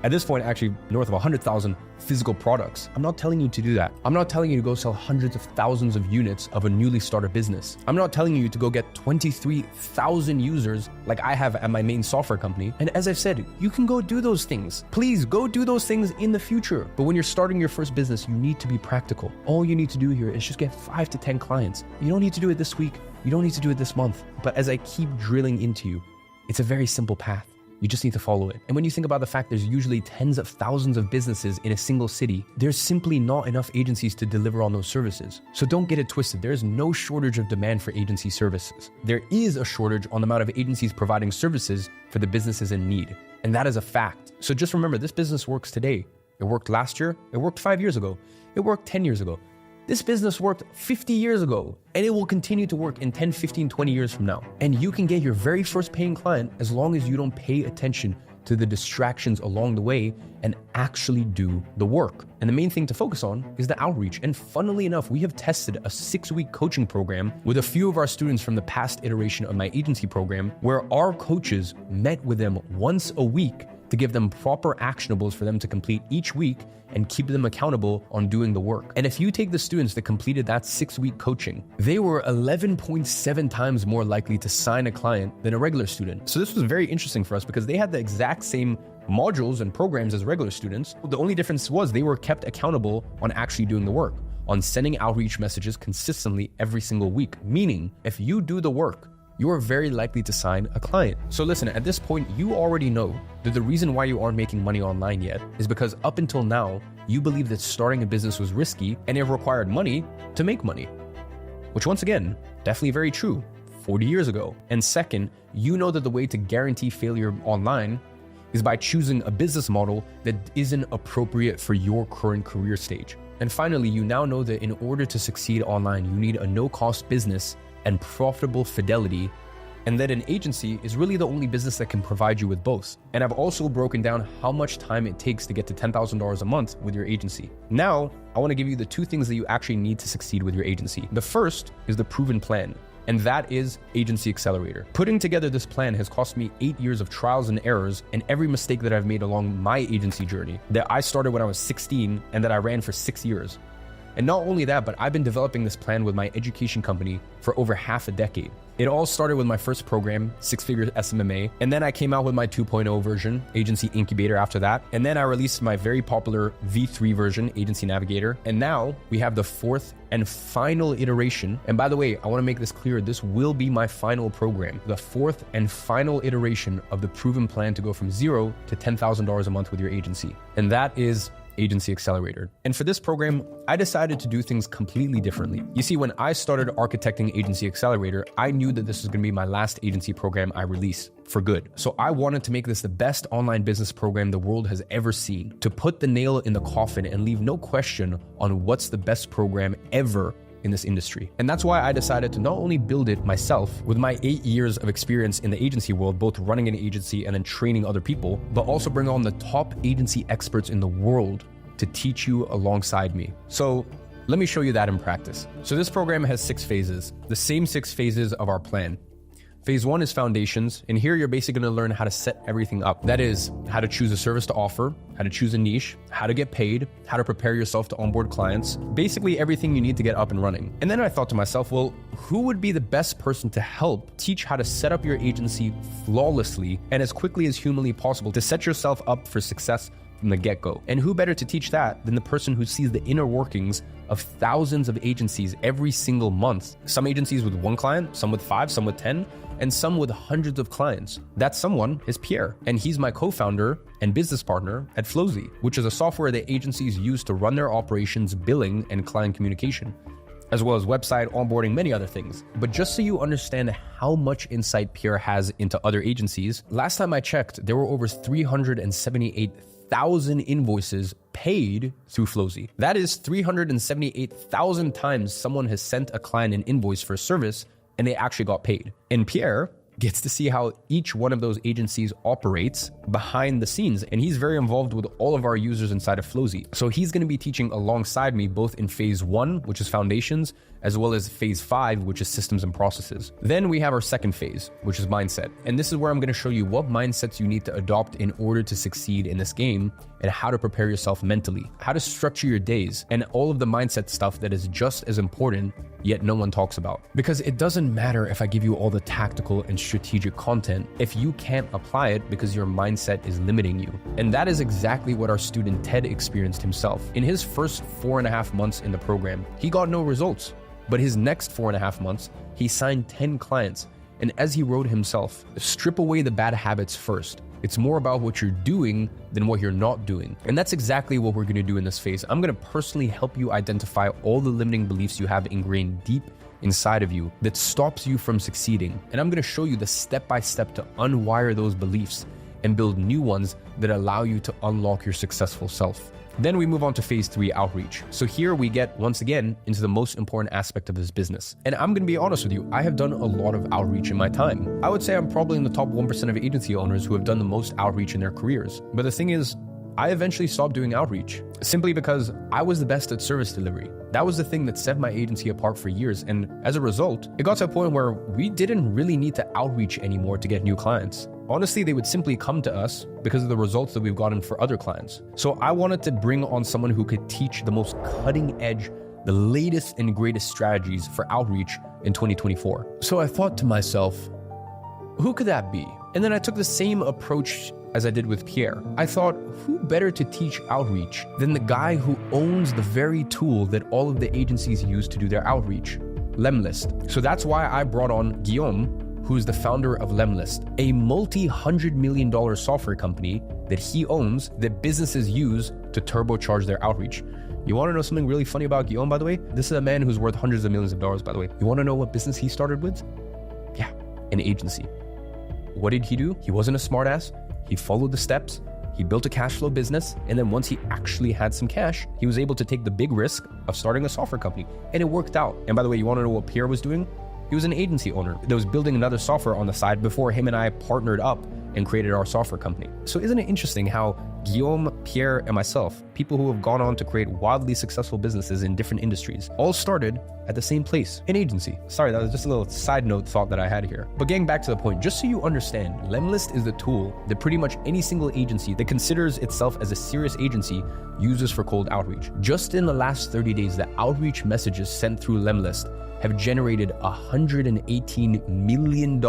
actually north of 100,000 physical products. I'm not telling you to do that. I'm not telling you to go sell hundreds of thousands of units of a newly started business. I'm not telling you to go get 23,000 users like I have at my main software company. And as I've said, you can go do those things. Please go do those things in the future. But when you're starting your first business, you need to be practical. All you need to do here is just get 5 to 10 clients. You don't need to do it this week. You don't need to do it this month. But as I keep drilling into you, it's a very simple path. You just need to follow it. And when you think about the fact there's usually tens of thousands of businesses in a single city, there's simply not enough agencies to deliver on those services. So don't get it twisted. There is no shortage of demand for agency services. There is a shortage on the amount of agencies providing services for the businesses in need. And that is a fact. So just remember, this business works today. It worked last year. It worked 5 years ago. It worked 10 years ago. This business worked 50 years ago, and it will continue to work in 10, 15, 20 years from now. And you can get your very first paying client as long as you don't pay attention to the distractions along the way and actually do the work. And the main thing to focus on is the outreach. And funnily enough, we have tested a 6-week coaching program with a few of our students from the past iteration of my agency program, where our coaches met with them once a week to give them proper actionables for them to complete each week and keep them accountable on doing the work. And if you take the students that completed that 6-week coaching, they were 11.7 times more likely to sign a client than a regular student. So this was very interesting for us because they had the exact same modules and programs as regular students. The only difference was they were kept accountable on actually doing the work, on sending outreach messages consistently every single week. Meaning, if you do the work, you are very likely to sign a client. So listen, at this point, you already know that the reason why you aren't making money online yet is because up until now, you believe that starting a business was risky and it required money to make money. Which once again, definitely very true 40 years ago. And second, you know that the way to guarantee failure online is by choosing a business model that isn't appropriate for your current career stage. And finally, you now know that in order to succeed online, you need a no-cost business and profitable fidelity, and that an agency is really the only business that can provide you with both. And I've also broken down how much time it takes to get to $10,000 a month with your agency. Now, I want to give you the 2 things that you actually need to succeed with your agency. The first is the proven plan, and that is Agency Accelerator. Putting together this plan has cost me 8 years of trials and errors and every mistake that I've made along my agency journey that I started when I was 16 and that I ran for 6 years. And not only that, but I've been developing this plan with my education company for over half a decade. It all started with my first program, 6-Figure SMMA, and then I came out with my 2.0 version, Agency Incubator after that, and then I released my very popular V3 version, Agency Navigator, and now we have the 4th and final iteration. And by the way, I want to make this clear, this will be my final program, the 4th and final iteration of the proven plan to go from $0 to $10,000 a month with your agency. And that is Agency Accelerator. And for this program, I decided to do things completely differently. You see, when I started architecting Agency Accelerator, I knew that this was going to be my last agency program I released for good. So I wanted to make this the best online business program the world has ever seen, to put the nail in the coffin and leave no question on what's the best program ever in this industry. And that's why I decided to not only build it myself with my 8 years of experience in the agency world, both running an agency and then training other people, but also bring on the top agency experts in the world to teach you alongside me. So let me show you that in practice. So this program has 6 phases, the same 6 phases of our plan. Phase 1 is foundations, and here you're basically going to learn how to set everything up. That is, how to choose a service to offer, how to choose a niche, how to get paid, how to prepare yourself to onboard clients, basically everything you need to get up and running. And then I thought to myself, well, who would be the best person to help teach how to set up your agency flawlessly and as quickly as humanly possible to set yourself up for success from the get-go? And who better to teach that than the person who sees the inner workings of thousands of agencies every single month. Some agencies with 1 client, some with 5, some with 10, and some with hundreds of clients. That someone is Pierre, and he's my co-founder and business partner at Flowzy, which is a software that agencies use to run their operations, billing, and client communication, as well as website, onboarding, many other things. But just so you understand how much insight Pierre has into other agencies, last time I checked, there were over 378,000 invoices paid through Flowzy. That is 378,000 times someone has sent a client an invoice for a service and they actually got paid. And Pierre gets to see how each one of those agencies operates behind the scenes. And he's very involved with all of our users inside of Flowzy. So he's going to be teaching alongside me both in phase 1, which is foundations, as well as phase 5, which is systems and processes. Then we have our second phase, which is mindset. And this is where I'm going to show you what mindsets you need to adopt in order to succeed in this game and how to prepare yourself mentally, how to structure your days, and all of the mindset stuff that is just as important, yet no one talks about. Because it doesn't matter if I give you all the tactical and strategic content if you can't apply it because your mindset is limiting you. And that is exactly what our student Ted experienced himself. In his first 4.5 months in the program, he got no results. But his next 4.5 months, he signed 10 clients. And as he wrote himself, strip away the bad habits first. It's more about what you're doing than what you're not doing. And that's exactly what we're going to do in this phase. I'm going to personally help you identify all the limiting beliefs you have ingrained deep inside of you that stops you from succeeding. And I'm going to show you the step-by-step to unwire those beliefs and build new ones that allow you to unlock your successful self. Then we move on to phase 3, outreach. So here we get, once again, into the most important aspect of this business. And I'm going to be honest with you, I have done a lot of outreach in my time. I would say I'm probably in the top 1% of agency owners who have done the most outreach in their careers. But the thing is, I eventually stopped doing outreach simply because I was the best at service delivery. That was the thing that set my agency apart for years. And as a result, it got to a point where we didn't really need to outreach anymore to get new clients. Honestly, they would simply come to us because of the results that we've gotten for other clients. So I wanted to bring on someone who could teach the most cutting edge, the latest and greatest strategies for outreach in 2024. So I thought to myself, who could that be? And then I took the same approach as I did with Pierre. I thought, who better to teach outreach than the guy who owns the very tool that all of the agencies use to do their outreach, Lemlist. So that's why I brought on Guillaume, who is the founder of Lemlist, a multi-$100 million software company that he owns that businesses use to turbocharge their outreach. You want to know something really funny about Guillaume, by the way? This is a man who's worth hundreds of millions of dollars, by the way. You want to know what business he started with? Yeah, an agency. What did he do? He wasn't a smartass. He followed the steps. He built a cash flow business. And then once he actually had some cash, he was able to take the big risk of starting a software company. And it worked out. And by the way, you want to know what Pierre was doing? He was an agency owner that was building another software on the side before him and I partnered up and created our software company. So isn't it interesting how Guillaume, Pierre, and myself, people who have gone on to create wildly successful businesses in different industries, all started at the same place, an agency. Sorry, that was just a little side note thought that I had here. But getting back to the point, just so you understand, Lemlist is the tool that pretty much any single agency that considers itself as a serious agency uses for cold outreach. Just in the last 30 days, the outreach messages sent through Lemlist have generated $118 million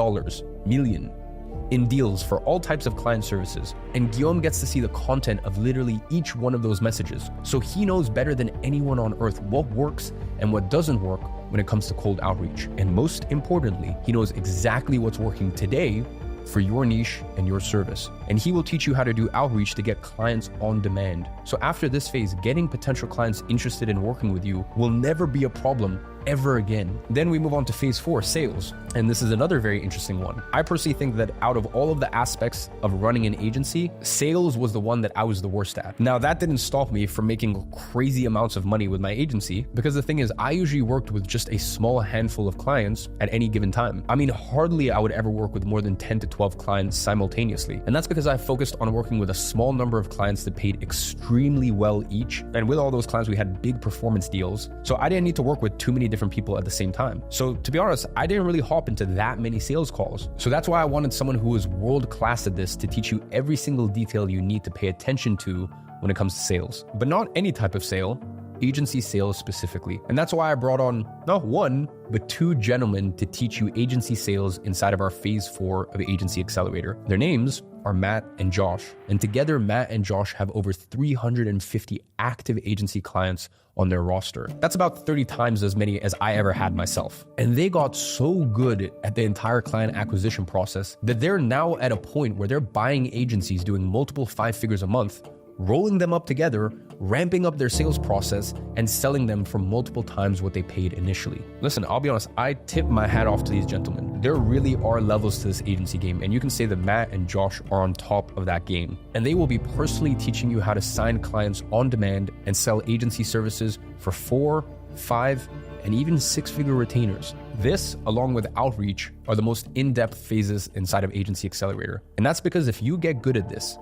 in deals for all types of client services. And Guillaume gets to see the content of literally each one of those messages. So he knows better than anyone on earth what works and what doesn't work when it comes to cold outreach. And most importantly, he knows exactly what's working today for your niche and your service. And he will teach you how to do outreach to get clients on demand. So after this phase, getting potential clients interested in working with you will never be a problem ever again. Then we move on to phase 4, sales. And this is another very interesting one. I personally think that out of all of the aspects of running an agency, sales was the one that I was the worst at. Now that didn't stop me from making crazy amounts of money with my agency, because the thing is, I usually worked with just a small handful of clients at any given time. I mean, hardly I would ever work with more than 10 to 12 clients simultaneously. And that's because I focused on working with a small number of clients that paid extremely well each. And with all those clients, we had big performance deals. So I didn't need to work with too many different people at the same time. So to be honest, I didn't really hop into that many sales calls. So that's why I wanted someone who was world-class at this to teach you every single detail you need to pay attention to when it comes to sales. But not any type of sale, agency sales specifically. And that's why I brought on not one, but two gentlemen to teach you agency sales inside of our phase 4 of Agency Accelerator. Their names are Matt and Josh. And together, Matt and Josh have over 350 active agency clients on their roster. That's about 30 times as many as I ever had myself. And they got so good at the entire client acquisition process that they're now at a point where they're buying agencies doing multiple 5 figures a month, rolling them up together, ramping up their sales process, and selling them for multiple times what they paid initially. Listen, I'll be honest, I tip my hat off to these gentlemen. There really are levels to this agency game, and you can say that Matt and Josh are on top of that game. And they will be personally teaching you how to sign clients on demand and sell agency services for 4, 5, and even 6-figure retainers. This, along with outreach, are the most in-depth phases inside of Agency Accelerator. And that's because if you get good at this,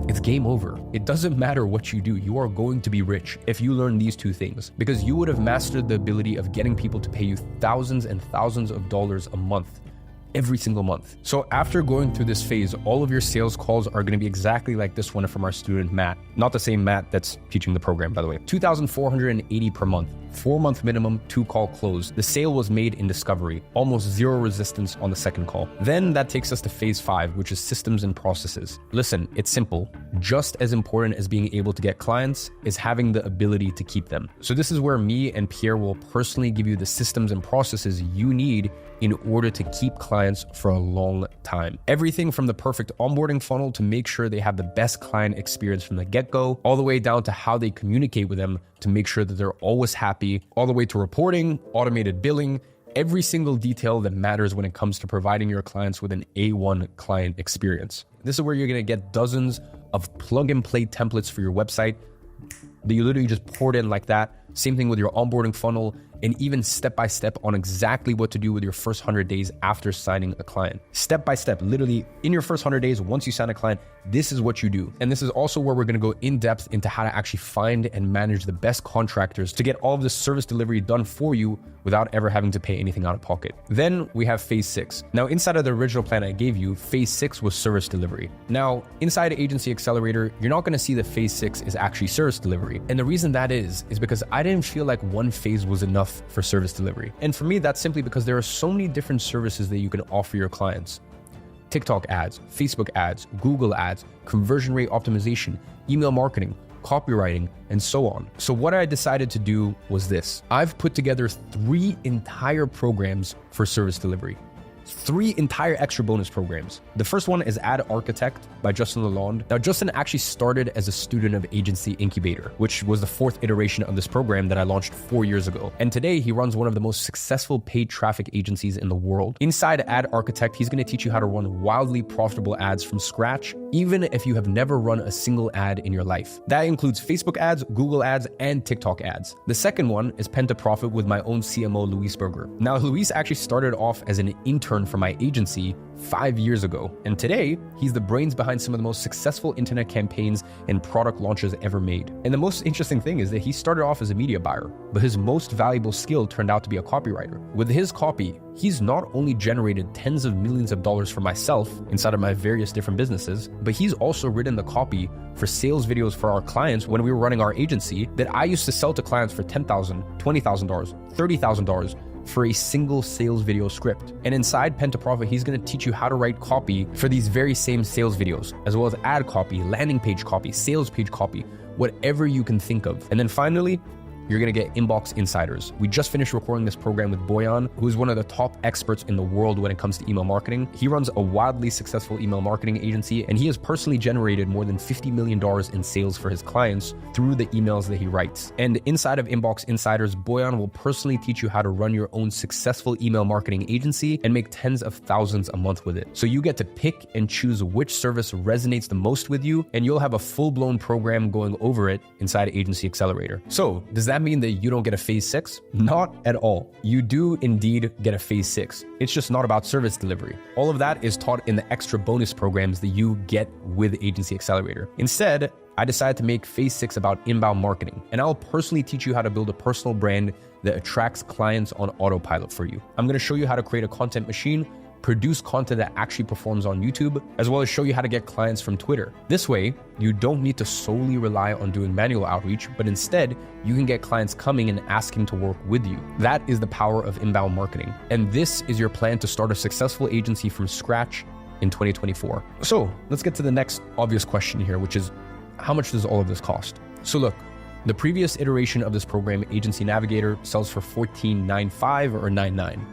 it's game over. It doesn't matter what you do. You are going to be rich if you learn these two things, because you would have mastered the ability of getting people to pay you thousands and thousands of dollars a month, every single month. So after going through this phase, all of your sales calls are going to be exactly like this one from our student, Matt. Not the same Matt that's teaching the program, by the way. $2,480 per month. 4-month minimum, 2-call close. The sale was made in discovery, almost zero resistance on the second call. Then that takes us to phase 5, which is systems and processes. Listen, it's simple. Just as important as being able to get clients is having the ability to keep them. So this is where me and Pierre will personally give you the systems and processes you need in order to keep clients for a long time. Everything from the perfect onboarding funnel to make sure they have the best client experience from the get-go, all the way down to how they communicate with them to make sure that they're always happy, all the way to reporting, automated billing, every single detail that matters when it comes to providing your clients with an A1 client experience. This is where you're gonna get dozens of plug-and-play templates for your website that you literally just poured in like that. Same thing with your onboarding funnel, and even step-by-step on exactly what to do with your first 100 days after signing a client. Step-by-step, literally in your first 100 days, once you sign a client, this is what you do. And this is also where we're gonna go in depth into how to actually find and manage the best contractors to get all of this service delivery done for you without ever having to pay anything out of pocket. Then we have phase 6. Now, inside of the original plan I gave you, phase 6 was service delivery. Now, inside Agency Accelerator, you're not gonna see that phase 6 is actually service delivery. And the reason that is because I didn't feel like one phase was enough for service delivery. And for me, that's simply because there are so many different services that you can offer your clients. TikTok ads, Facebook ads, Google ads, conversion rate optimization, email marketing, copywriting, and so on. So what I decided to do was this. I've put together 3 entire programs for service delivery. 3 entire extra bonus programs. The first one is Ad Architect by Justin Lalonde. Now, Justin actually started as a student of Agency Incubator, which was the 4th iteration of this program that I launched 4 years ago. And today he runs one of the most successful paid traffic agencies in the world. Inside Ad Architect, he's going to teach you how to run wildly profitable ads from scratch, even if you have never run a single ad in your life. That includes Facebook ads, Google ads, and TikTok ads. The second one is Pen to Profit with my own CMO, Luis Berger. Now, Luis actually started off as an intern for my agency 5 years ago. And today, he's the brains behind some of the most successful internet campaigns and product launches ever made. And the most interesting thing is that he started off as a media buyer, but his most valuable skill turned out to be a copywriter. With his copy, he's not only generated tens of millions of dollars for myself inside of my various different businesses, but he's also written the copy for sales videos for our clients when we were running our agency that I used to sell to clients for $10,000, $20,000, $30,000 for a single sales video script. And inside Pen to Profit, he's gonna teach you how to write copy for these very same sales videos, as well as ad copy, landing page copy, sales page copy, whatever you can think of. And then finally, you're gonna get Inbox Insiders. We just finished recording this program with Boyan, who's one of the top experts in the world when it comes to email marketing. He runs a wildly successful email marketing agency, and he has personally generated more than $50 million in sales for his clients through the emails that he writes. And inside of Inbox Insiders, Boyan will personally teach you how to run your own successful email marketing agency and make tens of thousands a month with it. So you get to pick and choose which service resonates the most with you, and you'll have a full-blown program going over it inside Agency Accelerator. So does that mean that you don't get a phase 6? Not at all. You do indeed get a phase 6. It's just not about service delivery. All of that is taught in the extra bonus programs that you get with Agency Accelerator. Instead, I decided to make phase 6 about inbound marketing, and I'll personally teach you how to build a personal brand that attracts clients on autopilot for you. I'm going to show you how to create a content machine, produce content that actually performs on YouTube, as well as show you how to get clients from Twitter. This way, you don't need to solely rely on doing manual outreach, but instead, you can get clients coming and asking to work with you. That is the power of inbound marketing. And this is your plan to start a successful agency from scratch in 2024. So let's get to the next obvious question here, which is, how much does all of this cost? So look, the previous iteration of this program, Agency Navigator, sells for $14.95 or $9.99.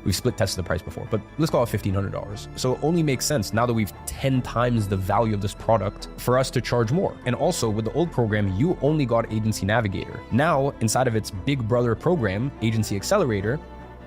We've split tested the price before, but let's call it $1,500. So it only makes sense now that we've 10 times the value of this product for us to charge more. And also with the old program, you only got Agency Navigator. Now, inside of its big brother program, Agency Accelerator,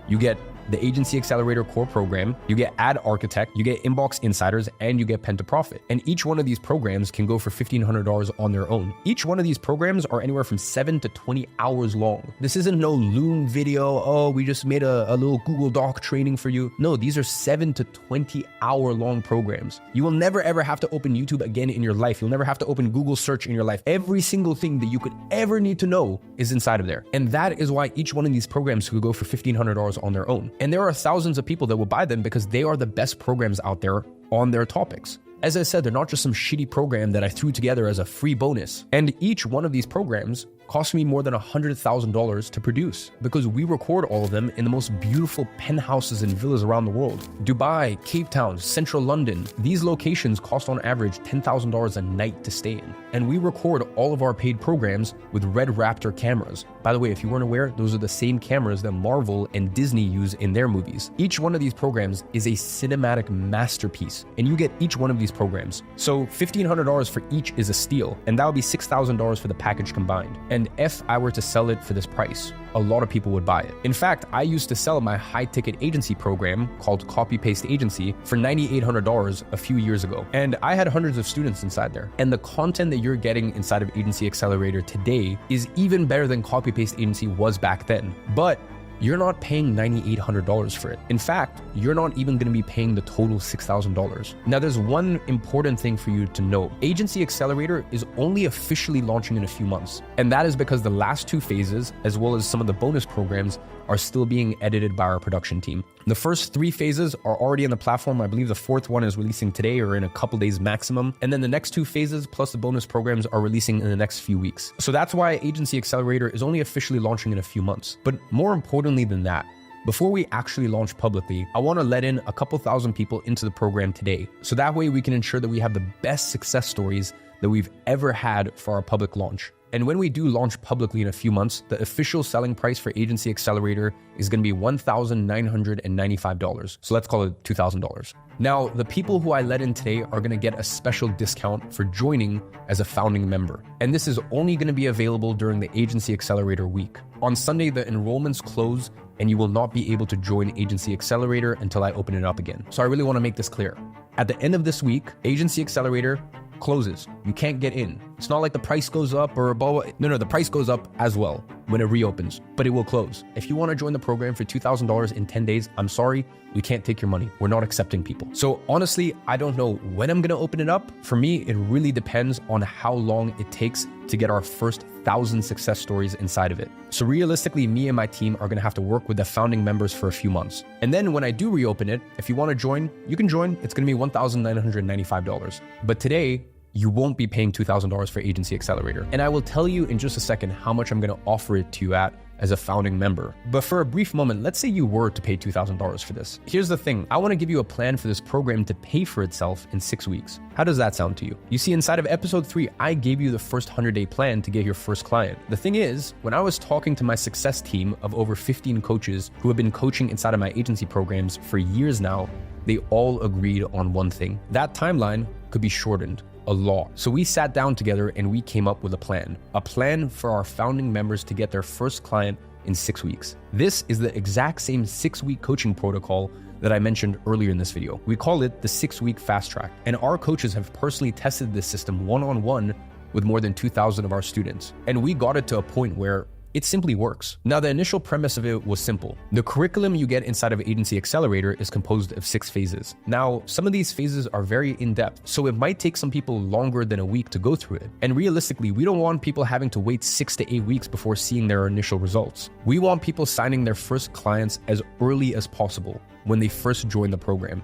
you get the Agency Accelerator core program, you get Ad Architect, you get Inbox Insiders, and you get Pen to Profit. And each one of these programs can go for $1,500 on their own. Each one of these programs are anywhere from 7 to 20 hours long. This isn't no Loom video, oh, we just made a little Google Doc training for you. No, these are 7 to 20 hour long programs. You will never ever have to open YouTube again in your life. You'll never have to open Google search in your life. Every single thing that you could ever need to know is inside of there. And that is why each one of these programs could go for $1,500 on their own. And there are thousands of people that will buy them because they are the best programs out there on their topics. As I said, they're not just some shitty program that I threw together as a free bonus. And each one of these programs cost me more than $100,000 to produce because we record all of them in the most beautiful penthouses and villas around the world. Dubai, Cape Town, Central London. These locations cost on average $10,000 a night to stay in. And we record all of our paid programs with Red Raptor cameras. By the way, if you weren't aware, those are the same cameras that Marvel and Disney use in their movies. Each one of these programs is a cinematic masterpiece, and you get each one of these programs. So $1,500 for each is a steal, and that would be $6,000 for the package combined. And if I were to sell it for this price, a lot of people would buy it. In fact, I used to sell my high-ticket agency program called Copy Paste Agency for $9,800 a few years ago. And I had hundreds of students inside there. And the content that you're getting inside of Agency Accelerator today is even better than Copy Paste Agency was back then. But you're not paying $9,800 for it. In fact, you're not even going to be paying the total $6,000. Now, there's one important thing for you to know. Agency Accelerator is only officially launching in a few months. And that is because the last 2 phases, as well as some of the bonus programs, are still being edited by our production team. The first 3 phases are already on the platform. I believe the 4th one is releasing today or in a couple days maximum. And then the next 2 phases plus the bonus programs are releasing in the next few weeks. So that's why Agency Accelerator is only officially launching in a few months. But more importantly than that, before we actually launch publicly, I want to let in a couple thousand people into the program today. So that way we can ensure that we have the best success stories that we've ever had for our public launch. And when we do launch publicly in a few months, the official selling price for Agency Accelerator is going to be $1,995. So let's call it $2,000. Now, the people who I let in today are going to get a special discount for joining as a founding member. And this is only going to be available during the Agency Accelerator week. On Sunday, the enrollments close and you will not be able to join Agency Accelerator until I open it up again. So I really want to make this clear. At the end of this week, Agency Accelerator closes. You can't get in. It's not like the price goes up or above. No, the price goes up as well when it reopens, but it will close. If you want to join the program for $2,000 in 10 days, I'm sorry, we can't take your money. We're not accepting people. So honestly, I don't know when I'm going to open it up. For me, it really depends on how long it takes to get our first 1,000 success stories inside of it. So realistically, me and my team are going to have to work with the founding members for a few months. And then when I do reopen it, if you want to join, you can join. It's going to be $1,995. But today, you won't be paying $2,000 for Agency Accelerator. And I will tell you in just a second how much I'm going to offer it to you at as a founding member. But for a brief moment, let's say you were to pay $2,000 for this. Here's the thing. I want to give you a plan for this program to pay for itself in 6 weeks. How does that sound to you? You see, inside of episode 3, I gave you the first 100-day plan to get your first client. The thing is, when I was talking to my success team of over 15 coaches who have been coaching inside of my agency programs for years now, they all agreed on one thing. That timeline could be shortened a lot. So we sat down together and we came up with a plan for our founding members to get their first client in 6 weeks. This is the exact same 6-week coaching protocol that I mentioned earlier in this video. We call it the 6-week fast track. And our coaches have personally tested this system one-on-one with more than 2,000 of our students. And we got it to a point where It simply works. Now, the initial premise of it was simple. The curriculum you get inside of Agency Accelerator is composed of 6 phases. Now, some of these phases are very in-depth, so it might take some people longer than a week to go through it. And realistically, we don't want people having to wait 6 to 8 weeks before seeing their initial results. We want people signing their first clients as early as possible when they first join the program.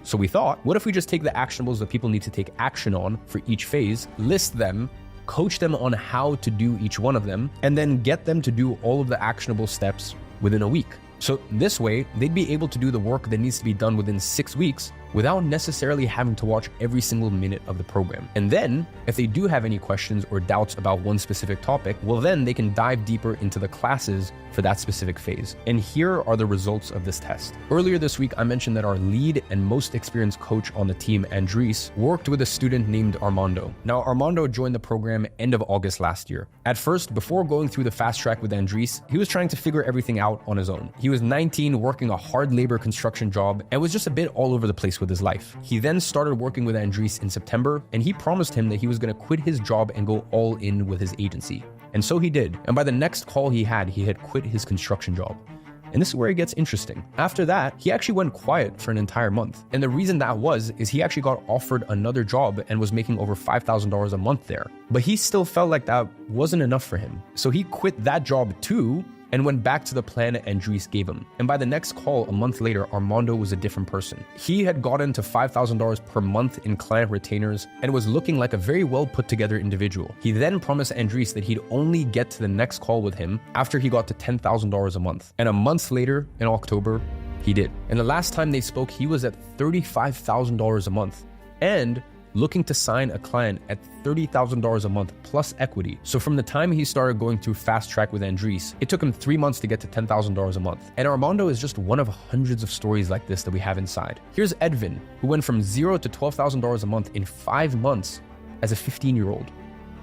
So we thought, what if we just take the actionables that people need to take action on for each phase, list them, coach them on how to do each one of them, and then get them to do all of the actionable steps within a week. So this way, they'd be able to do the work that needs to be done within 6 weeks without necessarily having to watch every single minute of the program. And then, if they do have any questions or doubts about one specific topic, well then they can dive deeper into the classes for that specific phase. And here are the results of this test. Earlier this week, I mentioned that our lead and most experienced coach on the team, Andres, worked with a student named Armando. Now, Armando joined the program end of August last year. At first, before going through the fast track with Andres, he was trying to figure everything out on his own. He was 19, working a hard labor construction job, and was just a bit all over the place with his life. He then started working with Andres in September, and he promised him that he was going to quit his job and go all in with his agency. And so he did. And by the next call he had quit his construction job. And this is where it gets interesting. After that, he actually went quiet for an entire month. And the reason that is he actually got offered another job and was making over $5,000 a month there. But he still felt like that wasn't enough for him. So he quit that job too, and went back to the plan Andres gave him. And by the next call, a month later, Armando was a different person. He had gotten to $5,000 per month in client retainers and was looking like a very well put together individual. He then promised Andres that he'd only get to the next call with him after he got to $10,000 a month. And a month later, in October, he did. And the last time they spoke, he was at $35,000 a month and looking to sign a client at $30,000 a month plus equity. So from the time he started going through fast track with Andres, it took him 3 months to get to $10,000 a month. And Armando is just one of hundreds of stories like this that we have inside. Here's Edvin, who went from $0 to $12,000 a month in 5 months as a 15-year-old,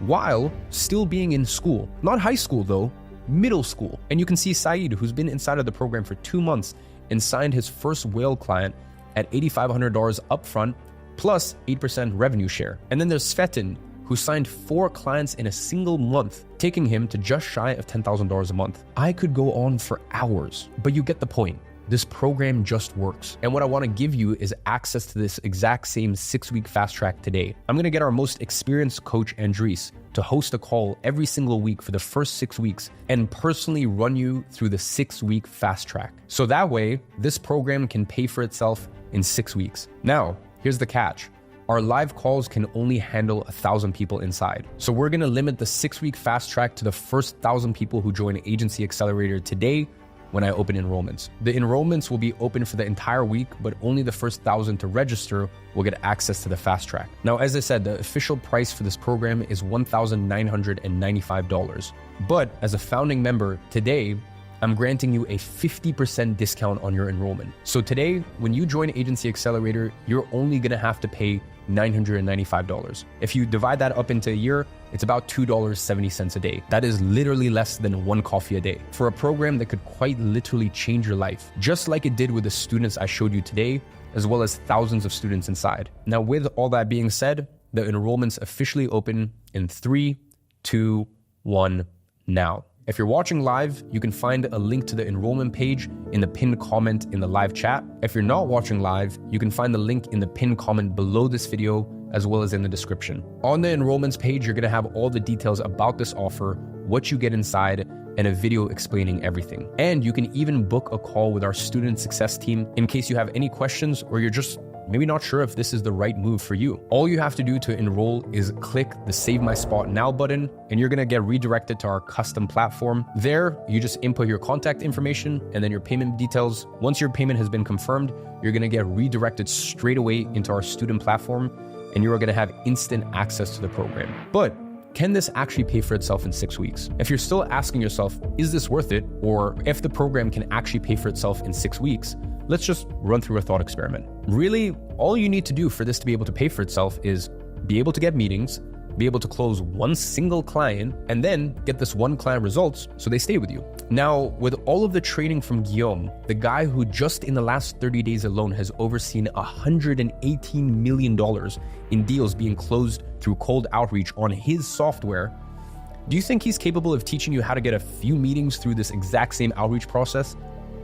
while still being in school. Not high school though, middle school. And you can see Saeed, who's been inside of the program for 2 months and signed his first whale client at $8,500 upfront, plus 8% revenue share. And then there's Svetin, who signed 4 clients in a single month, taking him to just shy of $10,000 a month. I could go on for hours, but you get the point. This program just works. And what I want to give you is access to this exact same 6-week fast track today. I'm going to get our most experienced coach, Andres, to host a call every single week for the first 6 weeks and personally run you through the 6-week fast track. So that way, this program can pay for itself in 6 weeks. Now, here's the catch. Our live calls can only handle 1,000 people inside. So we're gonna limit the 6-week fast track to the first 1,000 people who join Agency Accelerator today when I open enrollments. The enrollments will be open for the entire week, but only the first 1,000 to register will get access to the fast track. Now, as I said, the official price for this program is $1,995. But as a founding member today, I'm granting you a 50% discount on your enrollment. So today, when you join Agency Accelerator, you're only gonna have to pay $995. If you divide that up into a year, it's about $2.70 a day. That is literally less than 1 coffee a day for a program that could quite literally change your life, just like it did with the students I showed you today, as well as thousands of students inside. Now, with all that being said, the enrollments officially open in 3, 2, 1, now. If you're watching live, you can find a link to the enrollment page in the pinned comment in the live chat. If you're not watching live, you can find the link in the pinned comment below this video, as well as in the description. On the enrollments page, you're gonna have all the details about this offer, what you get inside, and a video explaining everything. And you can even book a call with our student success team in case you have any questions or you're just maybe not sure if this is the right move for you. All you have to do to enroll is click the Save My Spot Now button, and you're gonna get redirected to our custom platform. There, you just input your contact information and then your payment details. Once your payment has been confirmed, you're gonna get redirected straight away into our student platform, and you're gonna have instant access to the program. But can this actually pay for itself in 6 weeks? If you're still asking yourself, is this worth it? Or if the program can actually pay for itself in 6 weeks, let's just run through a thought experiment. Really, all you need to do for this to be able to pay for itself is be able to get meetings, be able to close one single client, and then get this one client results so they stay with you. Now, with all of the training from Guillaume, the guy who just in the last 30 days alone has overseen $118 million in deals being closed through cold outreach on his software, Do you think he's capable of teaching you how to get a few meetings through this exact same outreach process?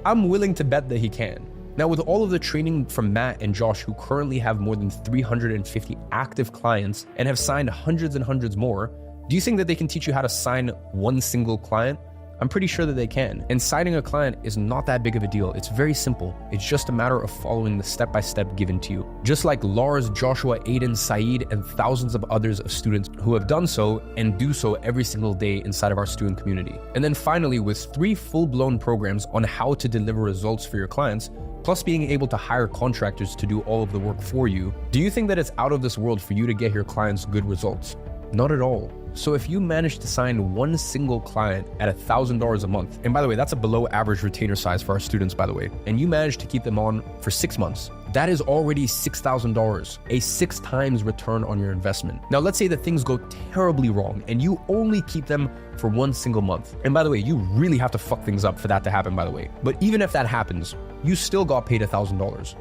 I'm willing to bet that he can. Now, with all of the training from Matt and Josh, who currently have more than 350 active clients and have signed hundreds and hundreds more, do you think that they can teach you how to sign one single client? I'm pretty sure that they can. And signing a client is not that big of a deal. It's very simple. It's just a matter of following the step-by-step given to you. Just like Lars, Joshua, Aiden, Saeed, and thousands of others of students who have done so and do so every single day inside of our student community. And then finally, with 3 full-blown programs on how to deliver results for your clients, plus being able to hire contractors to do all of the work for you, do you think that it's out of this world for you to get your clients good results? Not at all. So if you manage to sign one single client at $1,000 a month, and by the way, that's a below average retainer size for our students, by the way, and you manage to keep them on for 6 months, that is already $6,000, a 6 times return on your investment. Now, let's say that things go terribly wrong and you only keep them for 1 single month. And by the way, you really have to fuck things up for that to happen, by the way. But even if that happens, you still got paid $1,000.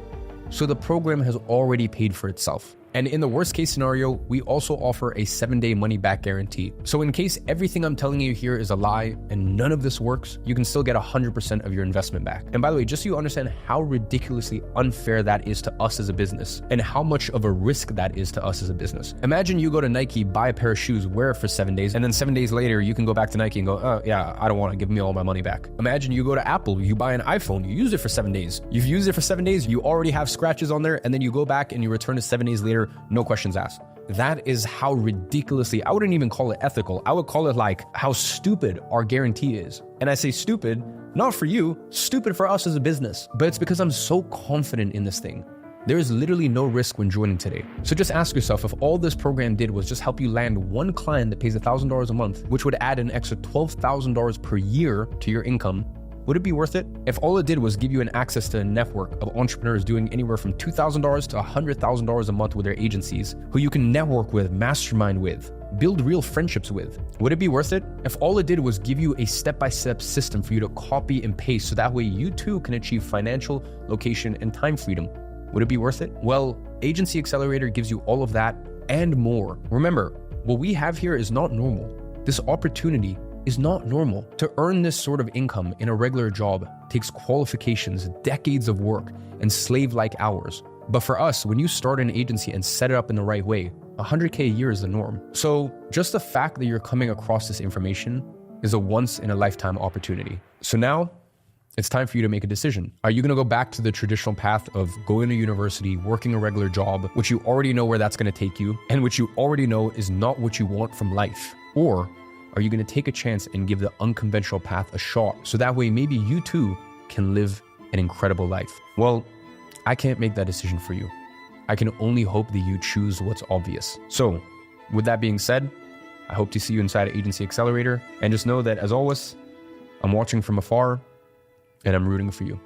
So the program has already paid for itself. And in the worst case scenario, we also offer a 7-day money back guarantee. So in case everything I'm telling you here is a lie and none of this works, you can still get 100% of your investment back. And by the way, just so you understand how ridiculously unfair that is to us as a business and how much of a risk that is to us as a business. Imagine you go to Nike, buy a pair of shoes, wear it for 7 days, and then 7 days later, you can go back to Nike and go, oh yeah, I don't want to, give me all my money back. Imagine you go to Apple, you buy an iPhone, you use it for 7 days. You've used it for 7 days, you already have scratches on there, and then you go back and you return it 7 days later, no questions asked. That is how ridiculously, I wouldn't even call it ethical. I would call it like how stupid our guarantee is. And I say stupid, not for you, stupid for us as a business. But it's because I'm so confident in this thing. There is literally no risk when joining today. So just ask yourself, if all this program did was just help you land one client that pays $1,000 a month, which would add an extra $12,000 per year to your income, would it be worth it? If all it did was give you an access to a network of entrepreneurs doing anywhere from $2,000 to $100,000 a month with their agencies, who you can network with, mastermind with, build real friendships with, would it be worth it? If all it did was give you a step-by-step system for you to copy and paste so that way you too can achieve financial, location, and time freedom, would it be worth it? Well, Agency Accelerator gives you all of that and more. Remember, what we have here is not normal. This opportunity is not normal. To earn this sort of income in a regular job takes qualifications, decades of work, and slave-like hours. But for us, when you start an agency and set it up in the right way, $100K a year is the norm. So just the fact that you're coming across this information is a once-in-a-lifetime opportunity. So now, it's time for you to make a decision. Are you gonna go back to the traditional path of going to university, working a regular job, which you already know where that's gonna take you, and which you already know is not what you want from life? Or are you going to take a chance and give the unconventional path a shot so that way maybe you too can live an incredible life? Well, I can't make that decision for you. I can only hope that you choose what's obvious. So, with that being said, I hope to see you inside Agency Accelerator, and just know that as always, I'm watching from afar and I'm rooting for you.